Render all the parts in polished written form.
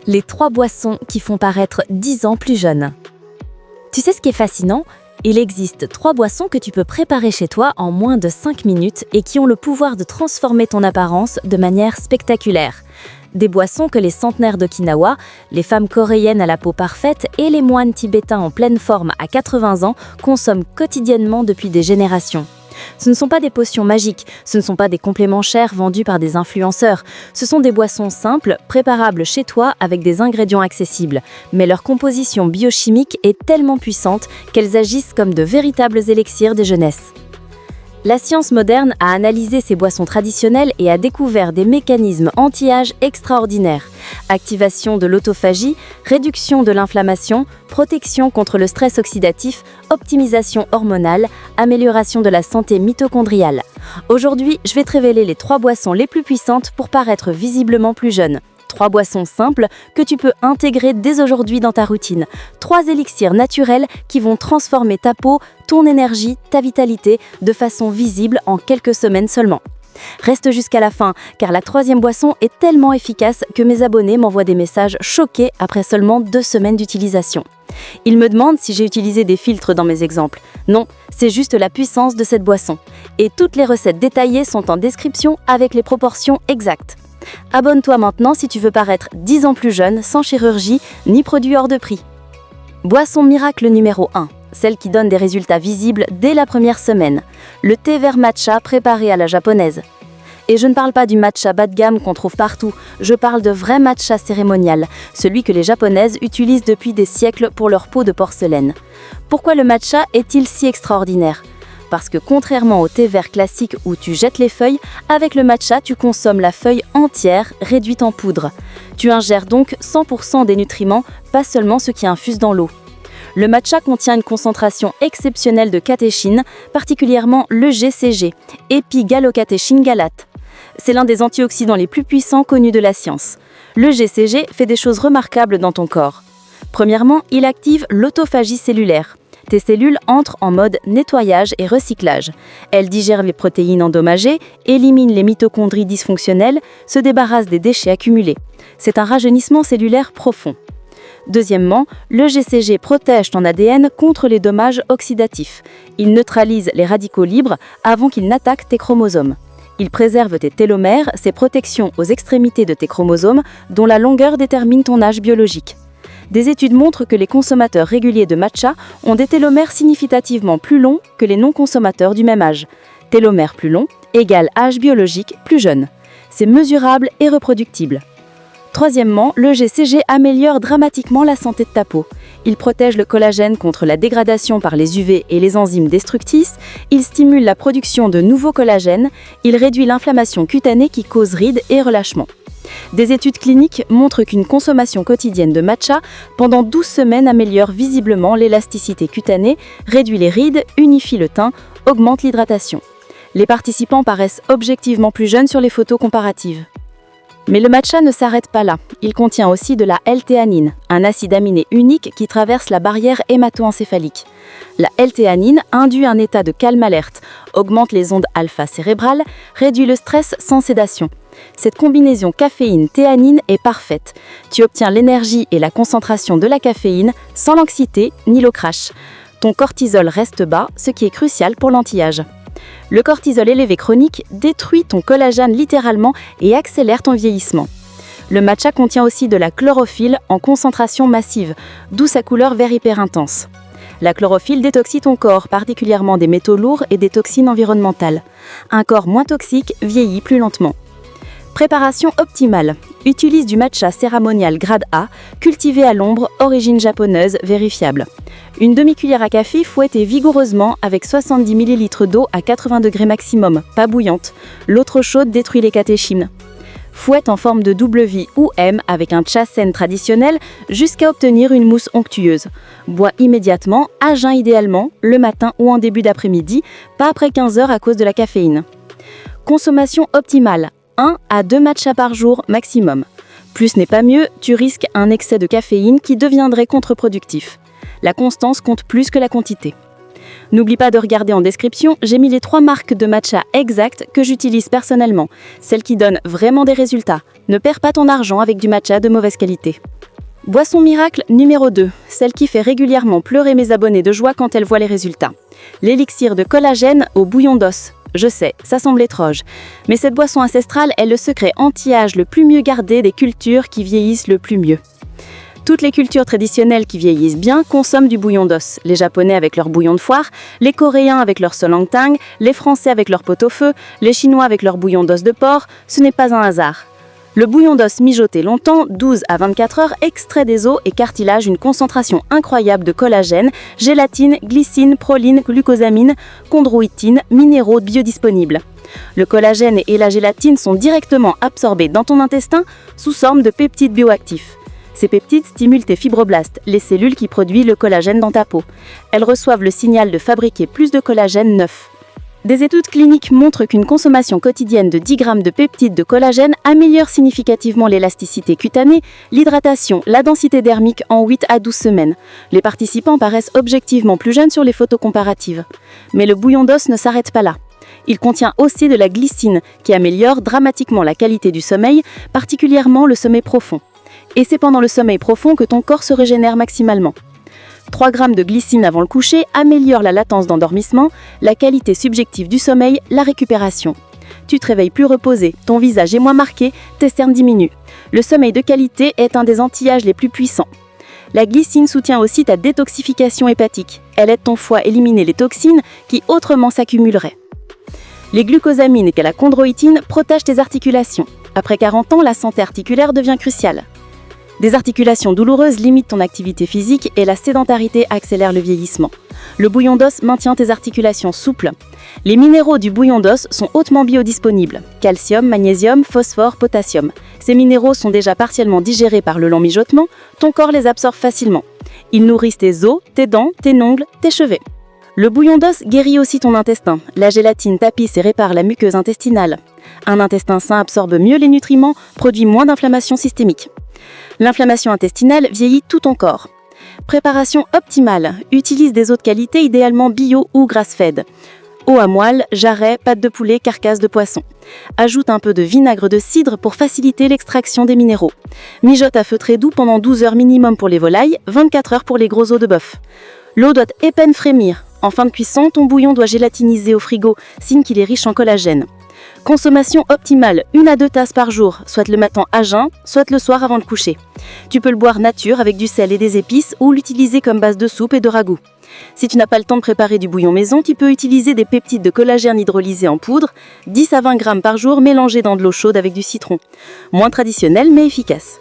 Les 3 boissons qui font paraître 10 ans plus jeune. Tu sais ce qui est fascinant? Il existe 3 boissons que tu peux préparer chez toi en moins de 5 minutes et qui ont le pouvoir de transformer ton apparence de manière spectaculaire. Des boissons que les centenaires d'Okinawa, les femmes coréennes à la peau parfaite et les moines tibétains en pleine forme à 80 ans consomment quotidiennement depuis des générations. Ce ne sont pas des potions magiques, ce ne sont pas des compléments chers vendus par des influenceurs. Ce sont des boissons simples, préparables chez toi avec des ingrédients accessibles. Mais leur composition biochimique est tellement puissante qu'elles agissent comme de véritables élixirs de jeunesse. La science moderne a analysé ces boissons traditionnelles et a découvert des mécanismes anti-âge extraordinaires. Activation de l'autophagie, réduction de l'inflammation, protection contre le stress oxydatif, optimisation hormonale, amélioration de la santé mitochondriale. Aujourd'hui, je vais te révéler les 3 boissons les plus puissantes pour paraître visiblement plus jeune. 3 boissons simples que tu peux intégrer dès aujourd'hui dans ta routine. 3 élixirs naturels qui vont transformer ta peau, ton énergie, ta vitalité de façon visible en quelques semaines seulement. Reste jusqu'à la fin, car la 3e boisson est tellement efficace que mes abonnés m'envoient des messages choqués après seulement 2 semaines d'utilisation. Ils me demandent si j'ai utilisé des filtres dans mes exemples. Non, c'est juste la puissance de cette boisson. Et toutes les recettes détaillées sont en description avec les proportions exactes. Abonne-toi maintenant si tu veux paraître 10 ans plus jeune, sans chirurgie ni produit hors de prix. Boisson miracle numéro 1, celle qui donne des résultats visibles dès la première semaine. Le thé vert matcha préparé à la japonaise. Et je ne parle pas du matcha bas de gamme qu'on trouve partout, je parle de vrai matcha cérémonial, celui que les japonaises utilisent depuis des siècles pour leur peau de porcelaine. Pourquoi le matcha est-il si extraordinaire ? Parce que contrairement au thé vert classique où tu jettes les feuilles, avec le matcha, tu consommes la feuille entière, réduite en poudre. Tu ingères donc 100% des nutriments, pas seulement ceux qui infusent dans l'eau. Le matcha contient une concentration exceptionnelle de catéchine, particulièrement le GCG, épigallocatechin galate. C'est l'un des antioxydants les plus puissants connus de la science. Le GCG fait des choses remarquables dans ton corps. Premièrement, il active l'autophagie cellulaire. Tes cellules entrent en mode nettoyage et recyclage. Elles digèrent les protéines endommagées, éliminent les mitochondries dysfonctionnelles, se débarrassent des déchets accumulés. C'est un rajeunissement cellulaire profond. Deuxièmement, le GCG protège ton ADN contre les dommages oxydatifs. Il neutralise les radicaux libres avant qu'ils n'attaquent tes chromosomes. Il préserve tes télomères, ces protections aux extrémités de tes chromosomes, dont la longueur détermine ton âge biologique. Des études montrent que les consommateurs réguliers de matcha ont des télomères significativement plus longs que les non-consommateurs du même âge. Télomères plus longs égale âge biologique plus jeune. C'est mesurable et reproductible. Troisièmement, le GCG améliore dramatiquement la santé de ta peau. Il protège le collagène contre la dégradation par les UV et les enzymes destructrices, il stimule la production de nouveaux collagènes, il réduit l'inflammation cutanée qui cause rides et relâchements. Des études cliniques montrent qu'une consommation quotidienne de matcha pendant 12 semaines améliore visiblement l'élasticité cutanée, réduit les rides, unifie le teint, augmente l'hydratation. Les participants paraissent objectivement plus jeunes sur les photos comparatives. Mais le matcha ne s'arrête pas là. Il contient aussi de la L-théanine, un acide aminé unique qui traverse la barrière hémato-encéphalique. La L-théanine induit un état de calme alerte, augmente les ondes alpha cérébrales, réduit le stress sans sédation. Cette combinaison caféine-théanine est parfaite. Tu obtiens l'énergie et la concentration de la caféine sans l'anxiété ni le crash. Ton cortisol reste bas, ce qui est crucial pour l'anti-âge. Le cortisol élevé chronique détruit ton collagène littéralement et accélère ton vieillissement. Le matcha contient aussi de la chlorophylle en concentration massive, d'où sa couleur vert hyper intense. La chlorophylle détoxie ton corps, particulièrement des métaux lourds et des toxines environnementales. Un corps moins toxique vieillit plus lentement. Préparation optimale. Utilise du matcha cérémonial grade A, cultivé à l'ombre, origine japonaise, vérifiable. Une demi-cuillère à café fouettée vigoureusement avec 70 ml d'eau à 80 degrés maximum, pas bouillante. L'eau trop chaude détruit les catéchines. Fouette en forme de W ou M avec un chasen traditionnel jusqu'à obtenir une mousse onctueuse. Bois immédiatement, à jeun idéalement, le matin ou en début d'après-midi, pas après 15 heures à cause de la caféine. Consommation optimale. 1 à 2 matchas par jour maximum. Plus n'est pas mieux, tu risques un excès de caféine qui deviendrait contre-productif. La constance compte plus que la quantité. N'oublie pas de regarder en description, j'ai mis les 3 marques de matcha exactes que j'utilise personnellement, celles qui donnent vraiment des résultats. Ne perds pas ton argent avec du matcha de mauvaise qualité. Boisson miracle numéro 2, celle qui fait régulièrement pleurer mes abonnés de joie quand elles voient les résultats. L'élixir de collagène au bouillon d'os. Je sais, ça semble étrange, mais cette boisson ancestrale est le secret anti-âge le plus mieux gardé des cultures qui vieillissent le plus mieux. Toutes les cultures traditionnelles qui vieillissent bien consomment du bouillon d'os. Les Japonais avec leur bouillon de foire, les Coréens avec leur solangtang, les Français avec leur pot-au-feu, les Chinois avec leur bouillon d'os de porc, ce n'est pas un hasard. Le bouillon d'os mijoté longtemps, 12 à 24 heures, extrait des os et cartilage une concentration incroyable de collagène, gélatine, glycine, proline, glucosamine, chondroïtine, minéraux biodisponibles. Le collagène et la gélatine sont directement absorbés dans ton intestin sous forme de peptides bioactifs. Ces peptides stimulent tes fibroblastes, les cellules qui produisent le collagène dans ta peau. Elles reçoivent le signal de fabriquer plus de collagène neuf. Des études cliniques montrent qu'une consommation quotidienne de 10 grammes de peptides de collagène améliore significativement l'élasticité cutanée, l'hydratation, la densité dermique en 8 à 12 semaines. Les participants paraissent objectivement plus jeunes sur les photos comparatives. Mais le bouillon d'os ne s'arrête pas là. Il contient aussi de la glycine qui améliore dramatiquement la qualité du sommeil, particulièrement le sommeil profond. Et c'est pendant le sommeil profond que ton corps se régénère maximalement. 3 grammes de glycine avant le coucher améliore la latence d'endormissement, la qualité subjective du sommeil, la récupération. Tu te réveilles plus reposé, ton visage est moins marqué, tes cernes diminuent. Le sommeil de qualité est un des anti-âges les plus puissants. La glycine soutient aussi ta détoxification hépatique. Elle aide ton foie à éliminer les toxines qui autrement s'accumuleraient. Les glucosamines et la chondroïtine protègent tes articulations. Après 40 ans, la santé articulaire devient cruciale. Des articulations douloureuses limitent ton activité physique et la sédentarité accélère le vieillissement. Le bouillon d'os maintient tes articulations souples. Les minéraux du bouillon d'os sont hautement biodisponibles. Calcium, magnésium, phosphore, potassium. Ces minéraux sont déjà partiellement digérés par le long mijotement, ton corps les absorbe facilement. Ils nourrissent tes os, tes dents, tes ongles, tes cheveux. Le bouillon d'os guérit aussi ton intestin. La gélatine tapisse et répare la muqueuse intestinale. Un intestin sain absorbe mieux les nutriments, produit moins d'inflammation systémique. L'inflammation intestinale vieillit tout ton corps. Préparation optimale. Utilise des eaux de qualité idéalement bio ou grass-fed. Eau à moelle, jarret, pâte de poulet, carcasse de poisson. Ajoute un peu de vinaigre de cidre pour faciliter l'extraction des minéraux. Mijote à feu très doux pendant 12 heures minimum pour les volailles, 24 heures pour les gros os de bœuf. L'eau doit à peine frémir. En fin de cuisson, ton bouillon doit gélatiniser au frigo, signe qu'il est riche en collagène. Consommation optimale, 1 à 2 tasses par jour, soit le matin à jeun, soit le soir avant de coucher. Tu peux le boire nature avec du sel et des épices ou l'utiliser comme base de soupe et de ragoût. Si tu n'as pas le temps de préparer du bouillon maison, tu peux utiliser des peptides de collagène hydrolysés en poudre, 10 à 20 grammes par jour mélangés dans de l'eau chaude avec du citron. Moins traditionnel mais efficace.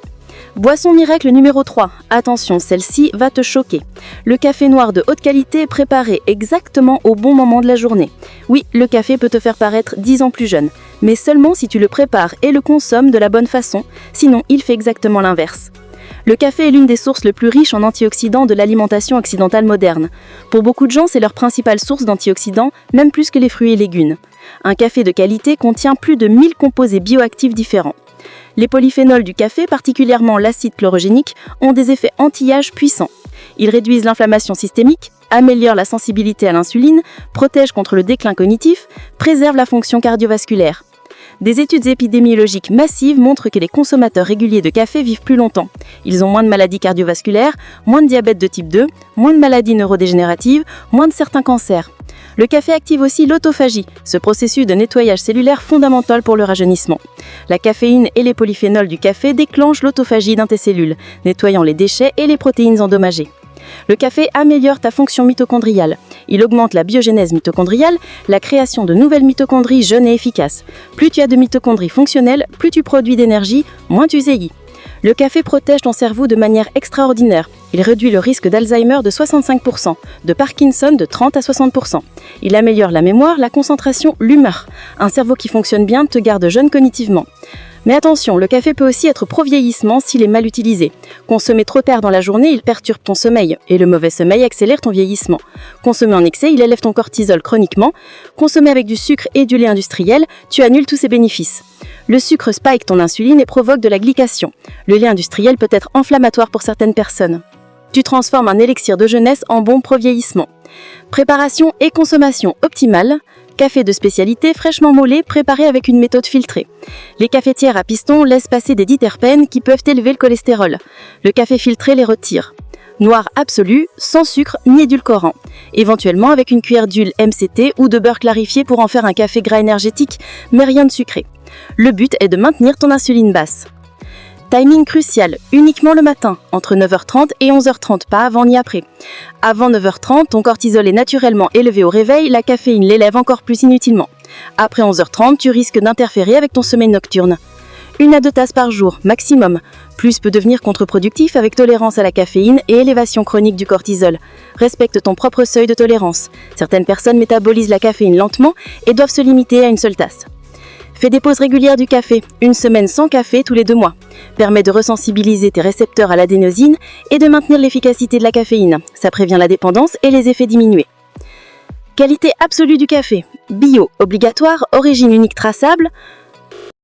Boisson miracle numéro 3. Attention, celle-ci va te choquer. Le café noir de haute qualité est préparé exactement au bon moment de la journée. Oui, le café peut te faire paraître 10 ans plus jeune, mais seulement si tu le prépares et le consommes de la bonne façon, sinon il fait exactement l'inverse. Le café est l'une des sources les plus riches en antioxydants de l'alimentation occidentale moderne. Pour beaucoup de gens, c'est leur principale source d'antioxydants, même plus que les fruits et légumes. Un café de qualité contient plus de 1000 composés bioactifs différents. Les polyphénols du café, particulièrement l'acide chlorogénique, ont des effets anti-âge puissants. Ils réduisent l'inflammation systémique, améliorent la sensibilité à l'insuline, protègent contre le déclin cognitif, préservent la fonction cardiovasculaire. Des études épidémiologiques massives montrent que les consommateurs réguliers de café vivent plus longtemps. Ils ont moins de maladies cardiovasculaires, moins de diabète de type 2, moins de maladies neurodégénératives, moins de certains cancers. Le café active aussi l'autophagie, ce processus de nettoyage cellulaire fondamental pour le rajeunissement. La caféine et les polyphénols du café déclenchent l'autophagie dans tes cellules, nettoyant les déchets et les protéines endommagées. Le café améliore ta fonction mitochondriale. Il augmente la biogénèse mitochondriale, la création de nouvelles mitochondries jeunes et efficaces. Plus tu as de mitochondries fonctionnelles, plus tu produis d'énergie, moins tu vieillis. Le café protège ton cerveau de manière extraordinaire. Il réduit le risque d'Alzheimer de 65%, de Parkinson de 30 à 60%. Il améliore la mémoire, la concentration, l'humeur. Un cerveau qui fonctionne bien te garde jeune cognitivement. Mais attention, le café peut aussi être pro-vieillissement s'il est mal utilisé. Consommé trop tard dans la journée, il perturbe ton sommeil, et le mauvais sommeil accélère ton vieillissement. Consommé en excès, il élève ton cortisol chroniquement. Consommé avec du sucre et du lait industriel, tu annules tous ses bénéfices. Le sucre spike ton insuline et provoque de la glycation. Le lait industriel peut être inflammatoire pour certaines personnes. Tu transformes un élixir de jeunesse en bon pro-vieillissement. Préparation et consommation optimale. Café de spécialité fraîchement moellé préparé avec une méthode filtrée. Les cafetières à piston laissent passer des diterpènes qui peuvent élever le cholestérol. Le café filtré les retire. Noir absolu, sans sucre ni édulcorant. Éventuellement avec une cuillère d'huile MCT ou de beurre clarifié pour en faire un café gras énergétique, mais rien de sucré. Le but est de maintenir ton insuline basse. Timing crucial, uniquement le matin, entre 9h30 et 11h30, pas avant ni après. Avant 9h30, ton cortisol est naturellement élevé au réveil, la caféine l'élève encore plus inutilement. Après 11h30, tu risques d'interférer avec ton sommeil nocturne. 1 à 2 tasses par jour, maximum. Plus peut devenir contre-productif avec tolérance à la caféine et élévation chronique du cortisol. Respecte ton propre seuil de tolérance. Certaines personnes métabolisent la caféine lentement et doivent se limiter à une seule tasse. Fais des pauses régulières du café, 1 semaine sans café tous les 2 mois. Permet de resensibiliser tes récepteurs à l'adénosine et de maintenir l'efficacité de la caféine. Ça prévient la dépendance et les effets diminués. Qualité absolue du café. Bio, obligatoire, origine unique traçable.